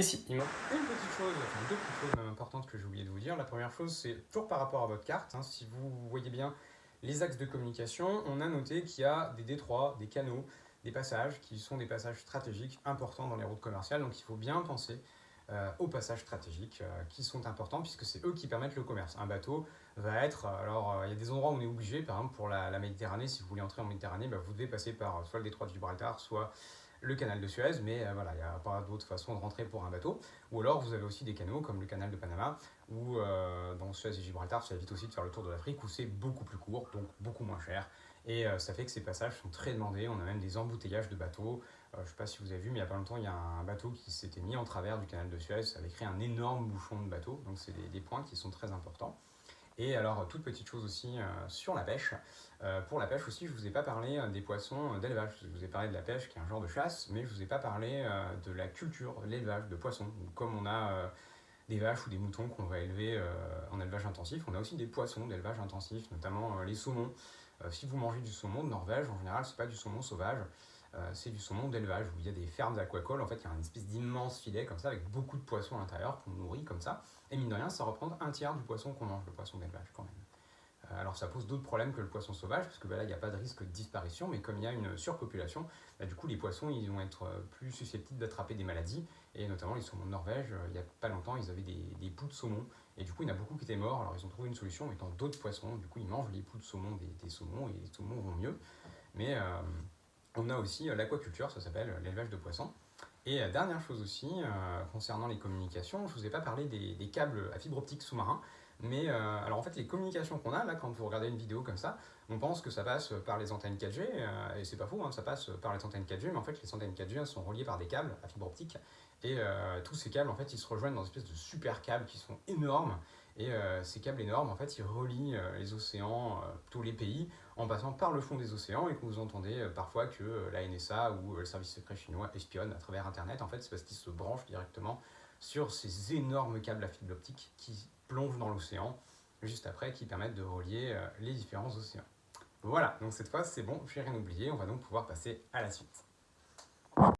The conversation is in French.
Et si, il manque une petite chose, enfin deux petites choses même importantes que j'ai oublié de vous dire. La première chose, c'est toujours par rapport à votre carte. Si vous voyez bien les axes de communication, on a noté qu'il y a des détroits, des canaux, des passages qui sont des passages stratégiques importants dans les routes commerciales. Donc il faut bien penser aux passages stratégiques qui sont importants puisque c'est eux qui permettent le commerce. Un bateau va être, alors il y a des endroits où on est obligé, par exemple pour la Méditerranée, si vous voulez entrer en Méditerranée, vous devez passer par soit le détroit de Gibraltar, soit le canal de Suez, mais voilà, il n'y a pas d'autre façon de rentrer pour un bateau. Ou alors vous avez aussi des canaux comme le canal de Panama, où dans Suez et Gibraltar, ça évite aussi de faire le tour de l'Afrique, où c'est beaucoup plus court, donc beaucoup moins cher. Et ça fait que ces passages sont très demandés, on a même des embouteillages de bateaux. Je ne sais pas si vous avez vu, mais il n'y a pas longtemps, il y a un bateau qui s'était mis en travers du canal de Suez, ça avait créé un énorme bouchon de bateau, donc c'est des points qui sont très importants. Et alors, toute petite chose aussi sur la pêche. Pour la pêche aussi, je ne vous ai pas parlé des poissons d'élevage. Je vous ai parlé de la pêche qui est un genre de chasse, mais je ne vous ai pas parlé de la culture, l'élevage de poissons. Donc, comme on a des vaches ou des moutons qu'on va élever en élevage intensif, on a aussi des poissons d'élevage intensif, notamment les saumons. Si vous mangez du saumon de Norvège, en général, ce n'est pas du saumon sauvage, c'est du saumon d'élevage, où il y a des fermes aquacoles. En fait, il y a une espèce d'immense filet comme ça, avec beaucoup de poissons à l'intérieur qu'on nourrit comme ça. Et mine de rien, ça représente un tiers du poisson qu'on mange, le poisson d'élevage quand même. Alors ça pose d'autres problèmes que le poisson sauvage, parce que là, il n'y a pas de risque de disparition, mais comme il y a une surpopulation, du coup, les poissons, ils vont être plus susceptibles d'attraper des maladies, et notamment les saumons de Norvège, il n'y a pas longtemps, ils avaient des poux de saumon, et du coup, il y en a beaucoup qui étaient morts, alors ils ont trouvé une solution, mettant d'autres poissons, du coup, ils mangent les poux de saumon des saumons, et les saumons vont mieux. Mais on a aussi l'aquaculture, ça s'appelle l'élevage de poissons. Et dernière chose aussi, concernant les communications, je ne vous ai pas parlé des câbles à fibre optique sous-marins, mais alors en fait les communications qu'on a là, quand vous regardez une vidéo comme ça, on pense que ça passe par les antennes 4G, et c'est pas faux, ça passe par les antennes 4G, mais en fait les antennes 4G elles sont reliées par des câbles à fibre optique, et tous ces câbles en fait ils se rejoignent dans une espèce de super câbles qui sont énormes, et ces câbles énormes en fait ils relient les océans, tous les pays, en passant par le fond des océans, et que vous entendez parfois que la NSA ou le service secret chinois espionne à travers Internet. En fait, c'est parce qu'ils se branchent directement sur ces énormes câbles à fibre optique qui plongent dans l'océan juste après, qui permettent de relier les différents océans. Voilà, donc cette fois c'est bon, j'ai rien oublié, on va donc pouvoir passer à la suite.